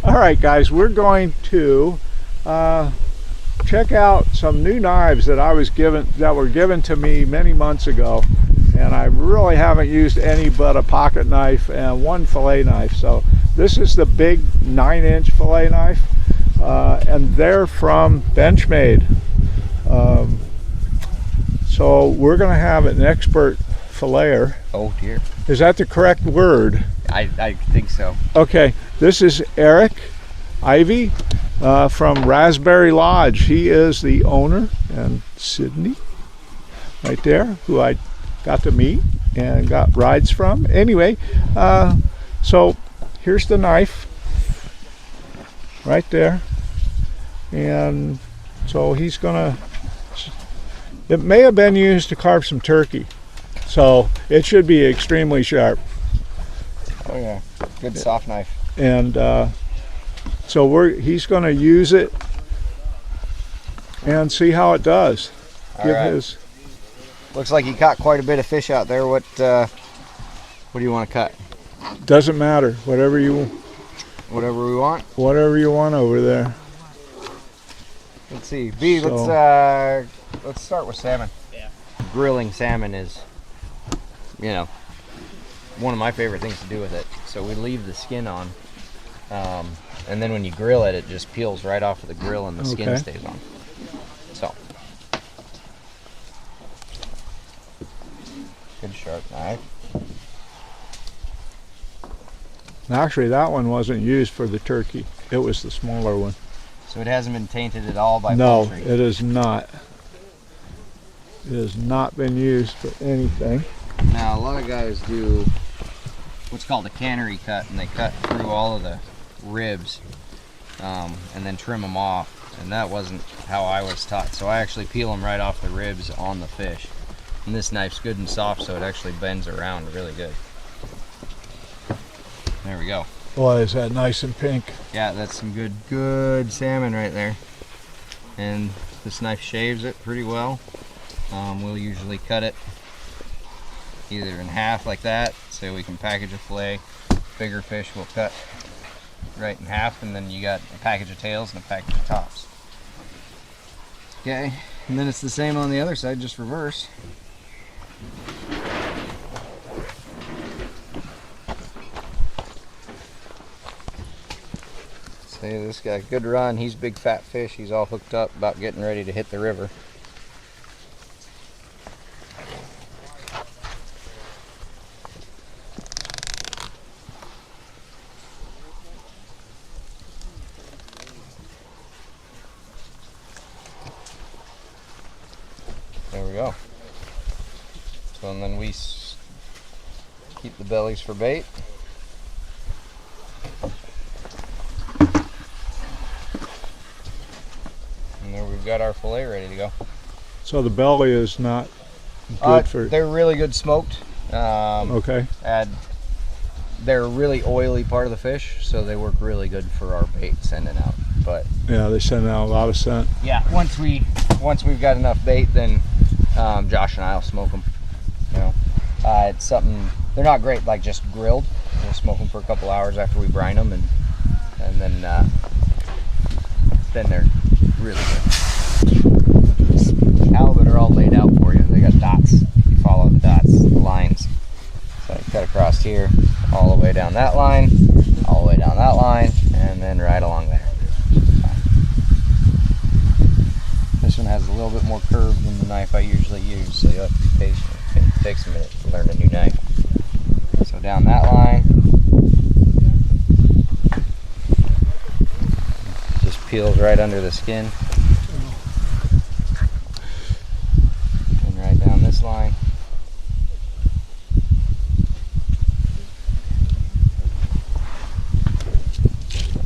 All right, guys, we're going to check out some new knives that were given to me many months ago, and I really haven't used any but a pocket knife and one fillet knife. So this is the big 9-inch fillet knife, and they're from Benchmade. So we're going to have an expert filleter. Oh dear. Is that the correct word? I think so. Okay, this is Eric Ivy from Raspberry Lodge. He is the owner, and Sydney right there, who I got to meet and got rides from. Anyway, so here's the knife right there, and so he's gonna, it may have been used to carve some turkey, so it should be extremely sharp. Oh yeah, good soft knife. And so he's going to use it and see how it does. All right. Looks like he caught quite a bit of fish out there. What do you want to cut? Doesn't matter. Whatever we want. Whatever you want over there. Let's see. B. So, let's start with salmon. Yeah. Grilling salmon is, you know, one of my favorite things to do with it. So we leave the skin on, and then when you grill it, it just peels right off of the grill and the skin stays on. So, good sharp knife. Actually, that one wasn't used for the turkey. It was the smaller one. So it hasn't been tainted at all by poultry? No, it is not. It has not been used for anything. Now, a lot of guys do what's called a cannery cut, and they cut through all of the ribs and then trim them off, and that wasn't how I was taught. So I actually peel them right off the ribs on the fish, and this knife's good and soft, so it actually bends around really good. There we go. Boy, is that nice and pink. Yeah, that's some good salmon right there, and this knife shaves it pretty well. We'll usually cut it either in half like that, so we can package a fillet. Bigger fish we'll cut right in half, and then you got a package of tails and a package of tops. Okay, and then it's the same on the other side, just reverse. See, this guy, good run. He's a big fat fish. He's all hooked up, about getting ready to hit the river. There we go. So, and then we keep the bellies for bait. And there we've got our fillet ready to go. So the belly is not good for... They're really good smoked. Okay. They're a really oily part of the fish, so they work really good for our bait sending out. But yeah, they send out a lot of scent. Yeah, once we've got enough bait, then Josh and I'll smoke them. You know, it's something, they're not great like just grilled. We'll smoke them for a couple hours after we brine them, and then they're really good. Halibut are all laid out for you. They got dots. You follow the dots, the lines. So I cut across here, all the way down that line, all the way down that line, and then right along there. This one has a little bit more curve than the knife I usually use, so you have to be patient. It takes a minute to learn a new knife. So down that line, just peels right under the skin. And right down this line.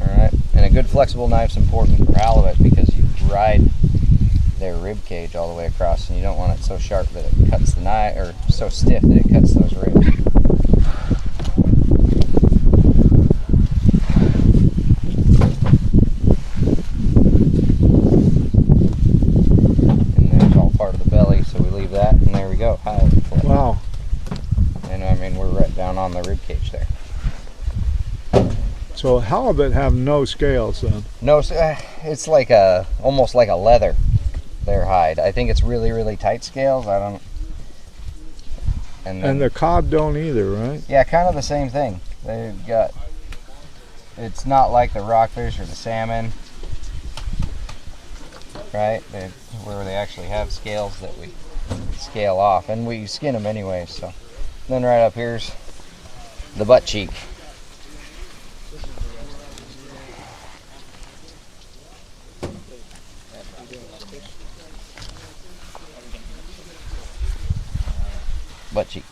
Alright, and a good flexible knife's important for halibut because you ride their rib cage all the way across, and you don't want it so sharp that it cuts the knife, or so stiff that it cuts those ribs. And there's all part of the belly, so we leave that, and there we go. Wow. And I mean, we're right down on the rib cage there. So halibut have no scales then? No, it's like almost like a leather, their hide. I think it's really, really tight scales. I don't. And the cod don't either, right? Yeah, kind of the same thing. They've got. It's not like the rockfish or the salmon, right? Where they actually have scales that we scale off, and we skin them anyway. So then right up here's the butt cheek. Butt cheek.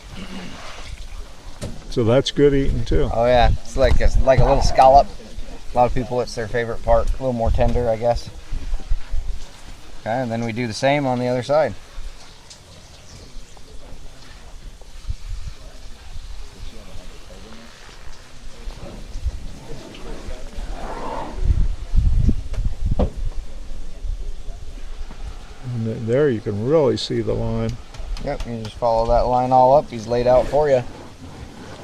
So that's good eating too. Oh yeah, it's like a little scallop. A lot of people, it's their favorite part. A little more tender, I guess. Okay, and then we do the same on the other side. And there you can really see the line. Yep, you just follow that line all up. He's laid out for you.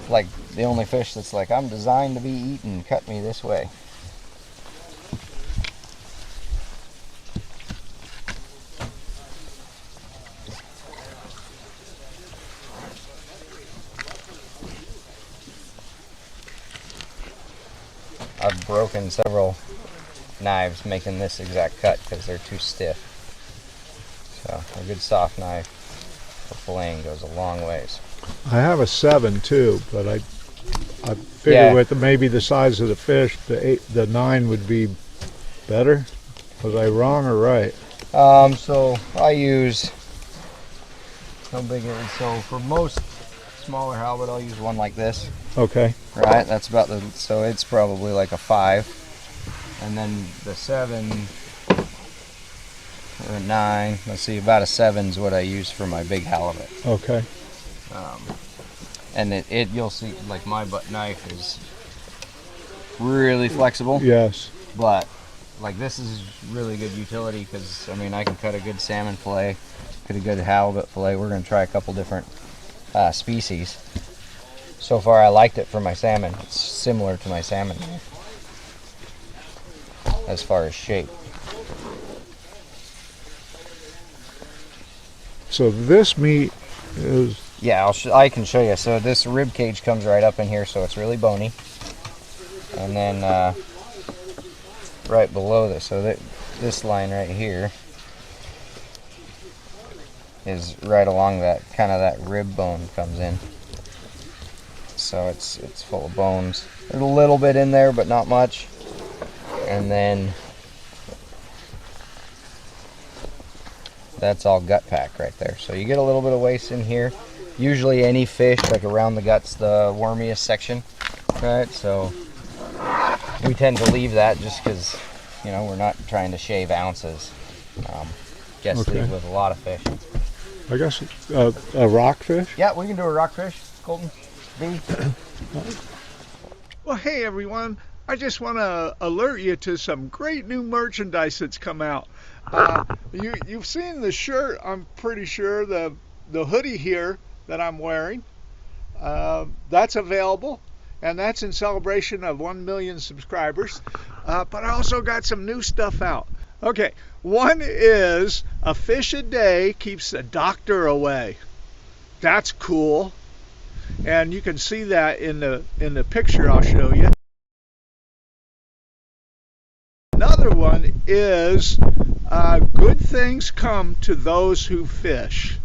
Like the only fish that's like, I'm designed to be eaten, cut me this way. I've broken several knives making this exact cut because they're too stiff. So a good soft knife for filleting goes a long ways. I have a 7 too, but I figured with maybe the size of the fish, the 9 would be better. Was I wrong or right? So I use, how big is it? So for most smaller halibut, I'll use one like this. Okay. Right, that's about the, so it's probably like a 5. And then the 7 or a 9, let's see, about a 7 is what I use for my big halibut. Okay. And you'll see, like my butt knife is really flexible. Yes. But like this is really good utility because I mean I can cut a good salmon fillet, cut a good halibut fillet. We're going to try a couple different species. So far I liked it for my salmon. It's similar to my salmon knife as far as shape. So this meat is... Yeah, I can show you. So this rib cage comes right up in here, so it's really bony. And then right below this, so this line right here is right along that, kind of that rib bone comes in. So it's full of bones. There's a little bit in there, but not much. And then that's all gut pack right there. So you get a little bit of waste in here. Usually any fish, like around the gut's the wormiest section, right? So we tend to leave that just because, you know, we're not trying to shave ounces. Just leave with a lot of fish. I guess a rockfish? Yeah, we can do a rockfish, Colton. B. Well, hey everyone. I just want to alert you to some great new merchandise that's come out. You've seen the shirt, I'm pretty sure, the hoodie here that I'm wearing. That's available, and that's in celebration of 1 million subscribers. But I also got some new stuff out. Okay, one is a fish a day keeps the doctor away. That's cool, and you can see that in the picture I'll show you. Another one is good things come to those who fish.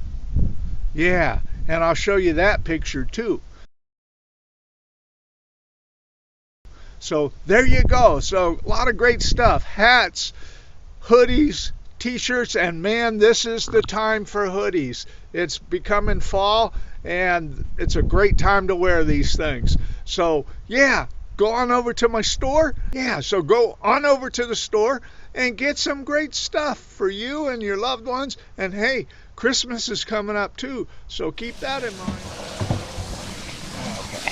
Yeah, and I'll show you that picture too. So there you go. So a lot of great stuff. Hats, hoodies, t-shirts, and man, this is the time for hoodies. It's becoming fall, and it's a great time to wear these things. So yeah, go on over to my store. Yeah, so go on over to the store and get some great stuff for you and your loved ones. And hey, Christmas is coming up too, so keep that in mind. Okay.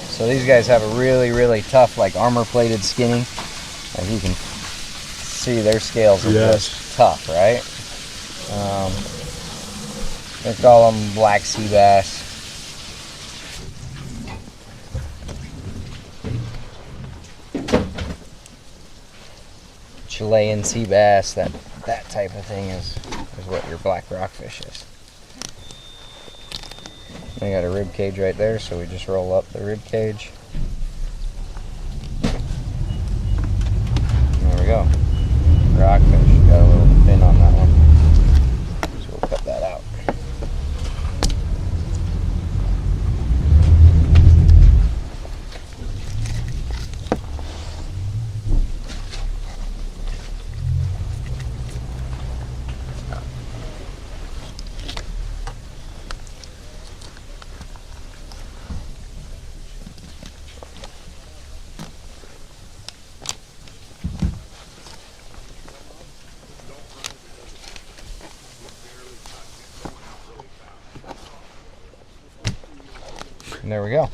So these guys have a really, really tough, like armor-plated skinning. As you can see, their scales are just tough, right? They call them black sea bass. rockfish, laying sea bass, that type of thing is what your black rockfish is. I got a rib cage right there, so we just roll up the rib cage. There we go. Rockfish. Got a little fin on that one. So we'll cut that out. And there we go.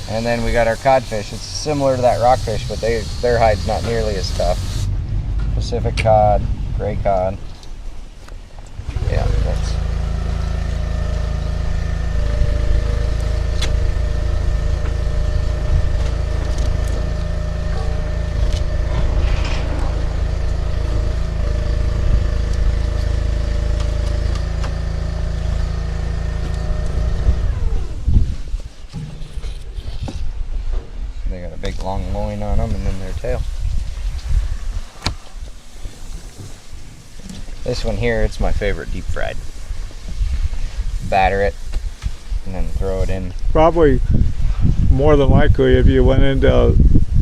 And then we got our codfish. It's similar to that rockfish, but their hide's not nearly as tough. Pacific cod, gray cod. Yeah, that's. They got a big long loin on them and then their tail. This one here, it's my favorite deep fried. Batter it and then throw it in. Probably more than likely if you went into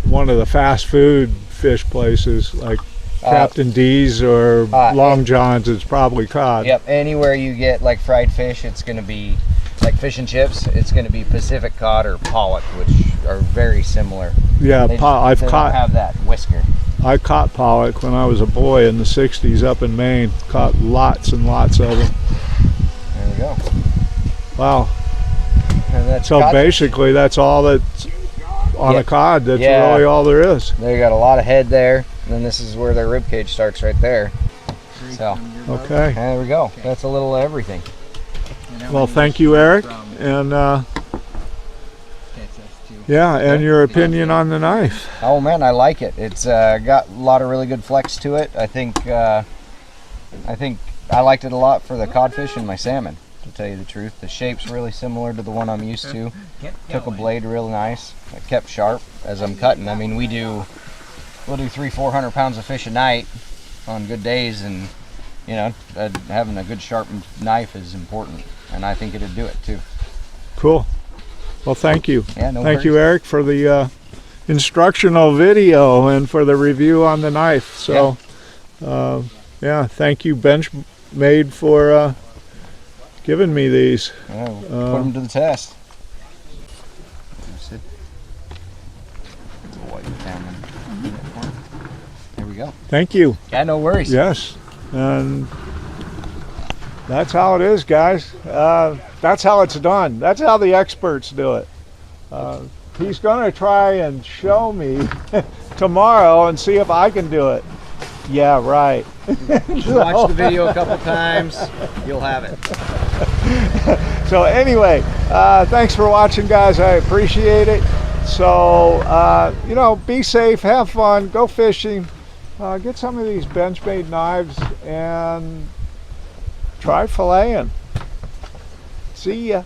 one of the fast food fish places like Captain D's or Long John's, it's probably cod. Yep, anywhere you get like fried fish, it's going to be like fish and chips, it's going to be Pacific cod or pollock, which are very similar. Yeah, they don't have that whisker. I caught pollock when I was a boy in the 60s up in Maine. Caught lots and lots of them. There we go. Wow. And that's so basically that's all that's on a cod. That's really all there is. They got a lot of head there, and then this is where their rib cage starts right there. So okay. There we go. That's a little of everything. Well, thank you, Eric, and yeah, and your opinion on the knife. Oh man, I like it. It's got a lot of really good flex to it. I think I liked it a lot for the codfish and my salmon, to tell you the truth. The shape's really similar to the one I'm used to. Took a blade real nice. It kept sharp as I'm cutting. I mean, we'll do 300-400 pounds of fish a night on good days, and you know, having a good sharp knife is important, and I think it'd do it too. Cool. Well, thank you. Yeah, no Thank worries. you, Eric, for the instructional video and for the review on the knife. So, yeah, thank you, Benchmade, for giving me these. Yeah, we'll put them to the test. There we go. Thank you. Yeah, no worries. Yes, and that's how it is, guys. That's how it's done. That's how the experts do it. He's going to try and show me tomorrow and see if I can do it. Yeah, right. Watch the video a couple times, you'll have it. So anyway, thanks for watching, guys. I appreciate it. So, you know, be safe, have fun, go fishing, get some of these Benchmade knives and try filleting. See ya.